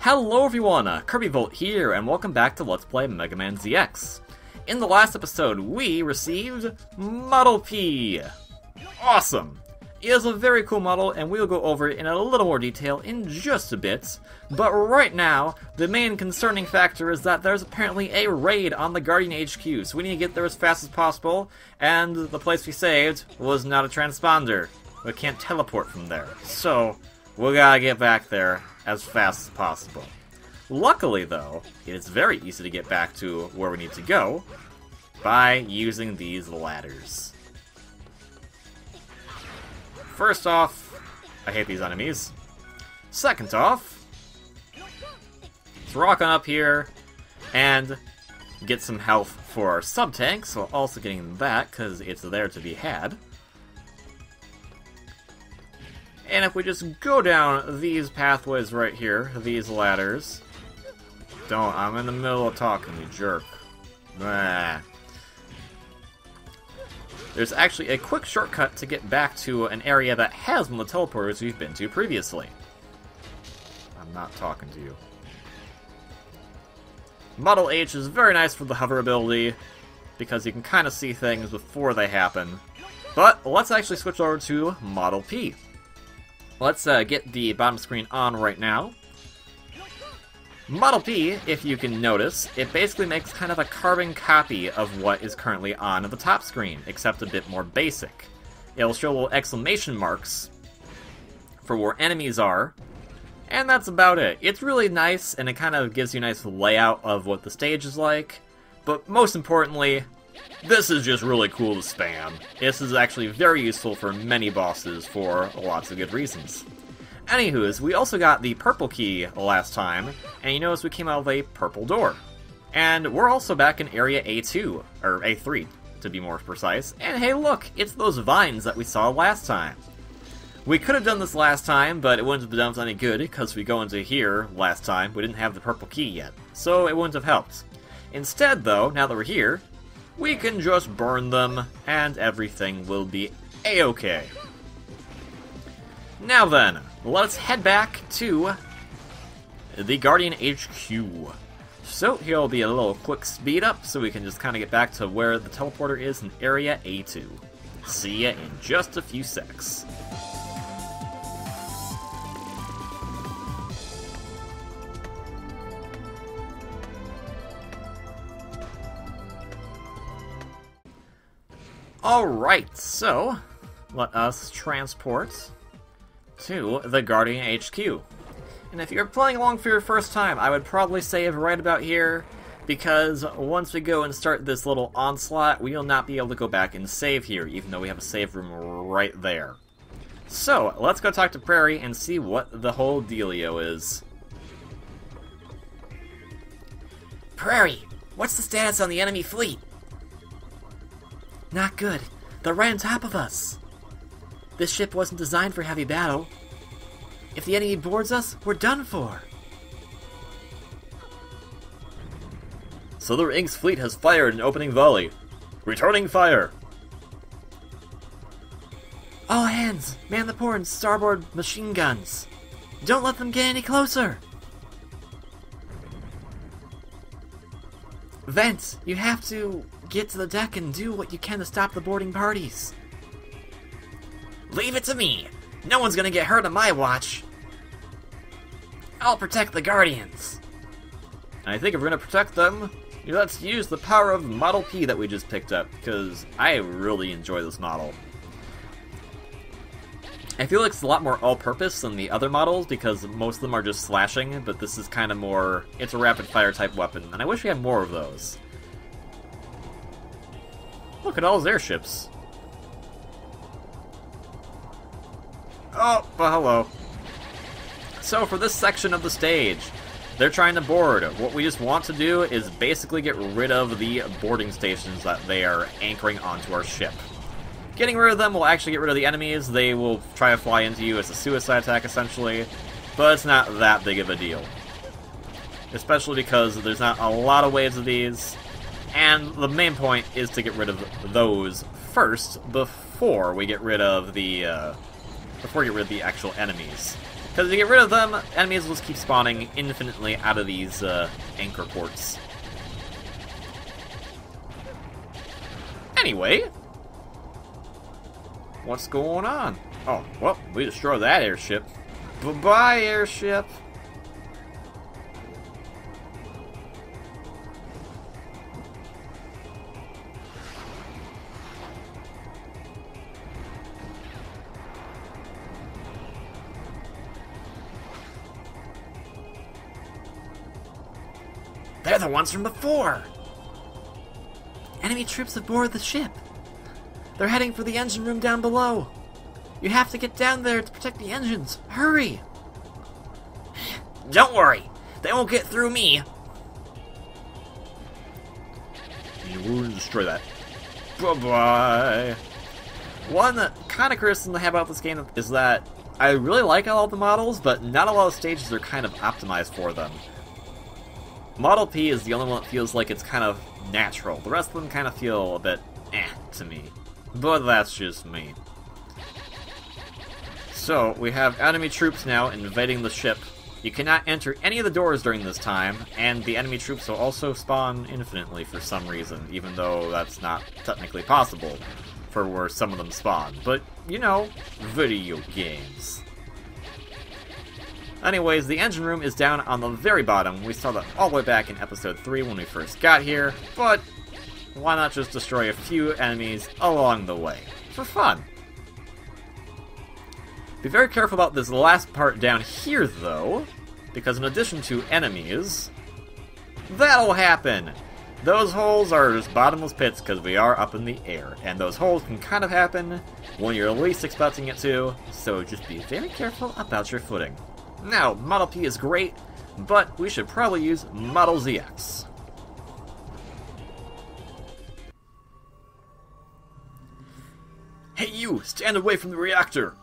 Hello everyone, KirbyVolt here, and welcome back to Let's Play Mega Man ZX. In the last episode, we received Model P. Awesome! It is a very cool model, and we'll go over it in a little more detail in just a bit. But right now, the main concerning factor is that there's apparently a raid on the Guardian HQ, so we need to get there as fast as possible, and the place we saved was not a transponder. We can't teleport from there, so we gotta get back there as fast as possible. Luckily, though, it is very easy to get back to where we need to go by using these ladders. First off, I hate these enemies. Second off, let's rock on up here and get some health for our sub-tanks, while also getting that, because it's there to be had. And if we just go down these pathways right here, these ladders... Don't, I'm in the middle of talking, you jerk. Blah. There's actually a quick shortcut to get back to an area that has one of the teleporters we've been to previously. I'm not talking to you. Model H is very nice for the hover ability, because you can kind of see things before they happen. But let's actually switch over to Model P. Let's get the bottom screen on right now. Model P, if you can notice, it basically makes kind of a carbon copy of what is currently on the top screen, except a bit more basic. It'll show little exclamation marks for where enemies are, and that's about it. It's really nice, and it kind of gives you a nice layout of what the stage is like, but most importantly, this is just really cool to spam. This is actually very useful for many bosses for lots of good reasons. Anywho's, we also got the purple key last time, and you notice we came out of a purple door. And we're also back in Area A2, or A3 to be more precise, and hey look, it's those vines that we saw last time. We could have done this last time, but it wouldn't have done us any good, because we go into here last time, we didn't have the purple key yet, so it wouldn't have helped. Instead though, now that we're here, we can just burn them, and everything will be a-okay. Now then, let's head back to the Guardian HQ. So here'll be a little quick speed up, so we can just kind of get back to where the teleporter is in Area A2. See ya in just a few secs. Alright, so let us transport to the Guardian HQ. And if you're playing along for your first time, I would probably save right about here, because once we go and start this little onslaught, we will not be able to go back and save here, even though we have a save room right there. So, let's go talk to Prairie and see what the whole dealio is. Prairie, what's the status on the enemy fleet? Not good. They're right on top of us. This ship wasn't designed for heavy battle. If the enemy boards us, we're done for. Silver Ink's fleet has fired an opening volley. Returning fire. All hands, man the port and starboard machine guns. Don't let them get any closer. Vance, you have to get to the deck and do what you can to stop the boarding parties. Leave it to me. No one's gonna get hurt on my watch. I'll protect the Guardians. I think if we're gonna protect them, let's use the power of Model P that we just picked up, because I really enjoy this model. I feel like it's a lot more all-purpose than the other models, because most of them are just slashing, but this is kind of more, it's a rapid-fire type weapon, and I wish we had more of those. Look at all those airships. Oh, well, hello. So, for this section of the stage, they're trying to board. What we just want to do is basically get rid of the boarding stations that they are anchoring onto our ship. Getting rid of them will actually get rid of the enemies. They will try to fly into you as a suicide attack, essentially, but it's not that big of a deal. Especially because there's not a lot of waves of these, and the main point is to get rid of those first before we get rid of the actual enemies. Because if you get rid of them, enemies will just keep spawning infinitely out of these anchor ports. Anyway, what's going on? Oh, well, we destroyed that airship. Bye-bye, airship. They're the ones from before! Enemy troops aboard the ship. They're heading for the engine room down below. You have to get down there to protect the engines. Hurry! Don't worry. They won't get through me. We'll destroy that. Bye-bye. One kind of criticism I have about this game is that I really like all of the models, but not a lot of stages are kind of optimized for them. Model P is the only one that feels like it's kind of natural. The rest of them kind of feel a bit to me. But that's just me. So, we have enemy troops now invading the ship. You cannot enter any of the doors during this time, and the enemy troops will also spawn infinitely for some reason, even though that's not technically possible for where some of them spawn. But, you know, video games. Anyways, the engine room is down on the very bottom. We saw that all the way back in episode 3 when we first got here, but why not just destroy a few enemies along the way? For fun. Be very careful about this last part down here, though, because in addition to enemies, that'll happen! Those holes are just bottomless pits because we are up in the air, and those holes can kind of happen when you're least expecting it to, so just be very careful about your footing. Now, Model P is great, but we should probably use Model ZX. Hey you, stand away from the reactor!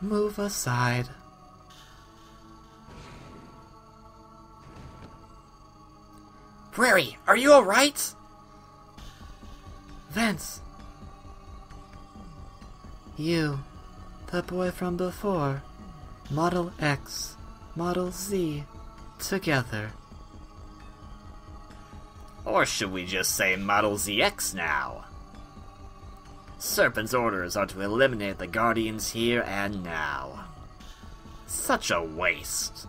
Move aside. Prairie, are you alright? Vance. You, the boy from before. Model X, Model Z, together. Or should we just say Model ZX now? Serpent's orders are to eliminate the Guardians here and now. Such a waste.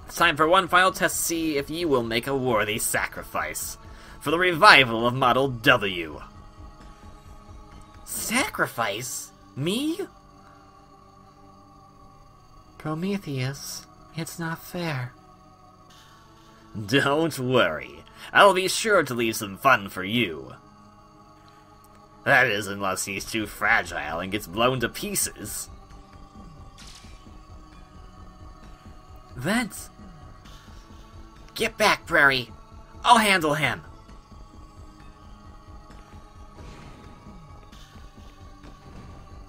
It's time for one final test to see if you will make a worthy sacrifice for the revival of Model W. Sacrifice? Me? Prometheus, it's not fair. Don't worry. I'll be sure to leave some fun for you. That is, unless he's too fragile and gets blown to pieces. Vance! Get back, Prairie. I'll handle him.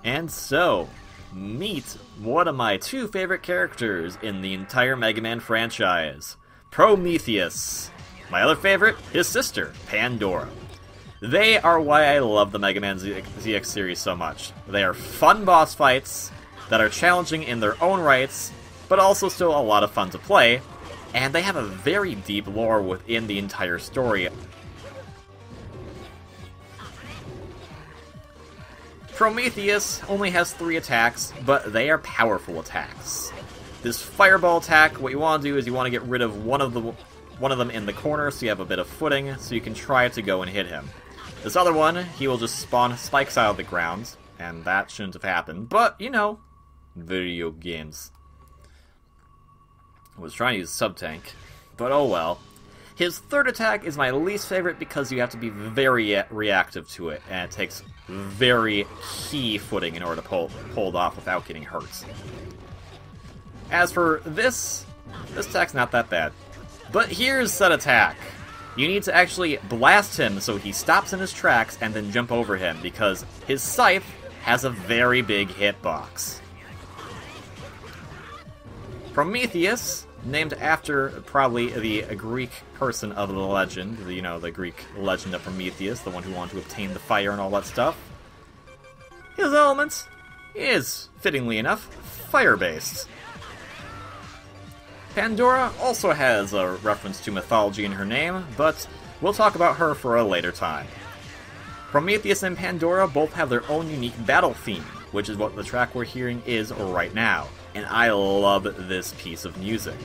And so, meet one of my two favorite characters in the entire Mega Man franchise, Prometheus. My other favorite, his sister, Pandora. They are why I love the Mega Man ZX series so much. They are fun boss fights that are challenging in their own rights, but also still a lot of fun to play, and they have a very deep lore within the entire story. Prometheus only has 3 attacks, but they are powerful attacks. This fireball attack, what you want to do is you want to get rid of one of them in the corner so you have a bit of footing, so you can try to go and hit him. This other one, he will just spawn spikes out of the ground, and that shouldn't have happened, but, you know, video games. I was trying to use Sub-Tank, but oh well. His third attack is my least favorite because you have to be very reactive to it, and it takes very key footing in order to pull it off without getting hurt. As for this attack's not that bad. But here's said attack. You need to actually blast him so he stops in his tracks and then jump over him, because his scythe has a very big hitbox. Prometheus, named after probably the Greek person of the legend, the Greek legend of Prometheus, the one who wanted to obtain the fire and all that stuff. His element is, fittingly enough, fire-based. Pandora also has a reference to mythology in her name, but we'll talk about her for a later time. Prometheus and Pandora both have their own unique battle theme, which is what the track we're hearing is right now, and I love this piece of music.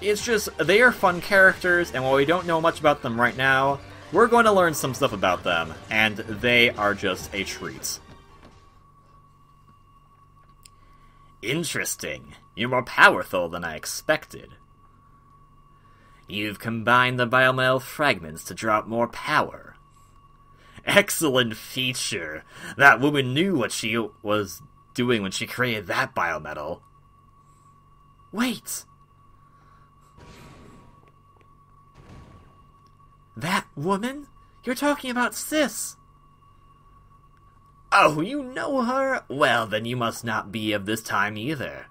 It's just, they are fun characters, and while we don't know much about them right now, we're going to learn some stuff about them, and they are just a treat. Interesting. You're more powerful than I expected. You've combined the biometal fragments to draw out more power. Excellent feature. That woman knew what she was doing when she created that biometal. Wait! That woman? You're talking about Sis! Oh, you know her? Well, then you must not be of this time either.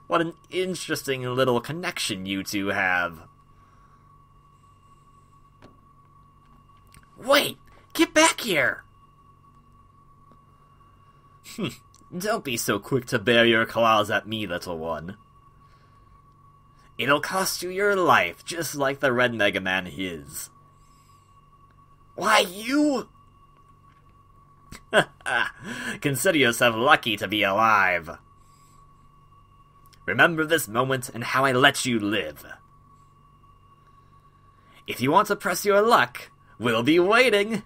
What an interesting little connection you two have. Wait! Get back here! Don't be so quick to bare your claws at me, little one. It'll cost you your life, just like the Red Mega Man his. Why, you... Consider yourself lucky to be alive. Remember this moment and how I let you live. If you want to press your luck, we'll be waiting.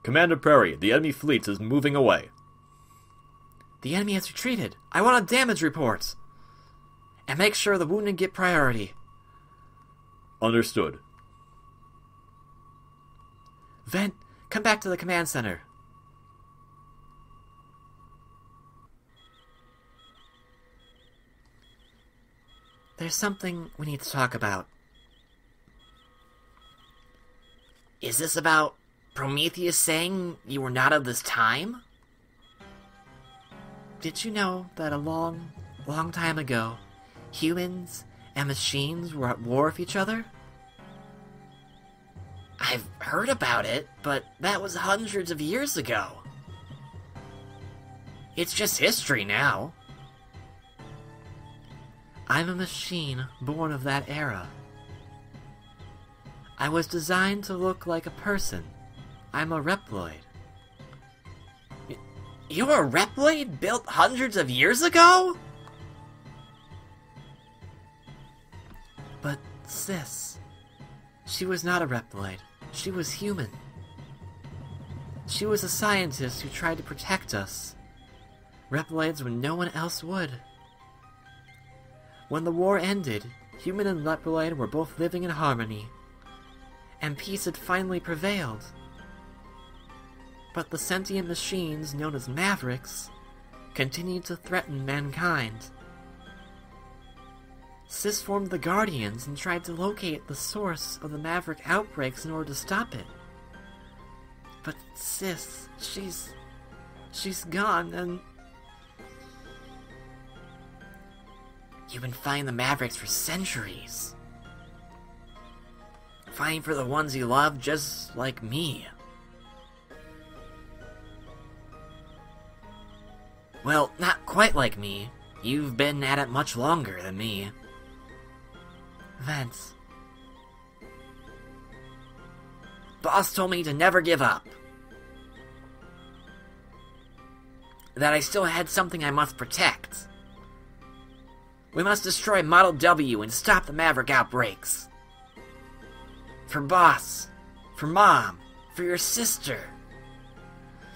Commander Prairie, the enemy fleet is moving away. The enemy has retreated. I want a damage report. And make sure the wounded get priority. Understood. Vent, come back to the command center. There's something we need to talk about. Is this about Prometheus saying you were not of this time? Did you know that a long, long time ago, humans and machines were at war with each other? I've heard about it, but that was hundreds of years ago. It's just history now. I'm a machine born of that era. I was designed to look like a person. I'm a Reploid. You're a Reploid built hundreds of years ago? But Sis, she was not a Reploid. She was human. She was a scientist who tried to protect us. Reploids when no one else would. When the war ended, human and Reploid were both living in harmony, and peace had finally prevailed. But the sentient machines known as Mavericks continued to threaten mankind. Sis formed the Guardians and tried to locate the source of the Maverick outbreaks in order to stop it. But Sis, she's gone, and... You've been fighting the Mavericks for centuries. Fighting for the ones you love just like me. Well, not quite like me. You've been at it much longer than me. Vance. Boss told me to never give up. That I still had something I must protect. We must destroy Model W and stop the Maverick outbreaks. For Boss, for Mom, for your sister,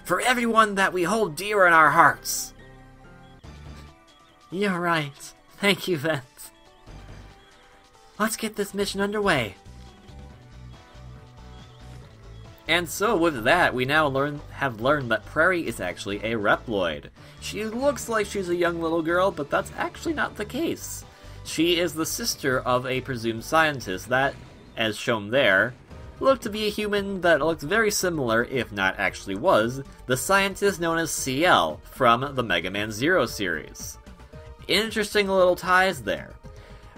for everyone that we hold dear in our hearts. You're right. Thank you, Vance. Let's get this mission underway. And so with that, we now have learned that Prairie is actually a Reploid. She looks like she's a young little girl, but that's actually not the case. She is the sister of a presumed scientist that, as shown there, looked to be a human that looked very similar, if not actually was, the scientist known as CL from the Mega Man Zero series. Interesting little ties there.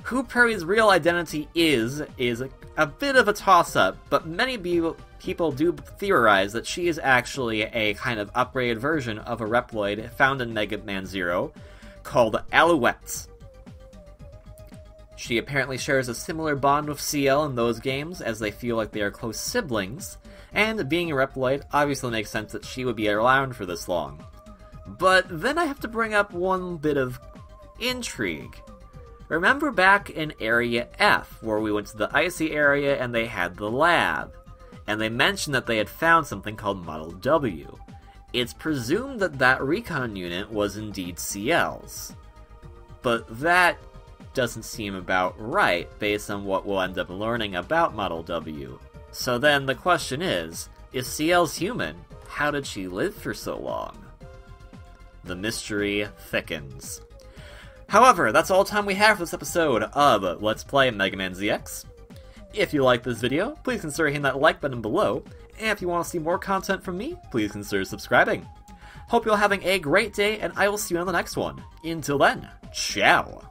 Who Perry's real identity is a bit of a toss-up, but many people do theorize that she is actually a kind of upgraded version of a Reploid found in Mega Man Zero called Alouette. She apparently shares a similar bond with CL in those games, as they feel like they are close siblings, and being a Reploid obviously makes sense that she would be around for this long. But then I have to bring up one bit of intrigue. Remember back in Area F, where we went to the icy area and they had the lab, and they mentioned that they had found something called Model W. It's presumed that that recon unit was indeed CL's. But that doesn't seem about right, based on what we'll end up learning about Model W. So then the question is CL's human? How did she live for so long? The mystery thickens. However, that's all the time we have for this episode of Let's Play Mega Man ZX. If you like this video, please consider hitting that like button below, and if you want to see more content from me, please consider subscribing. Hope you're having a great day, and I will see you on the next one. Until then, ciao!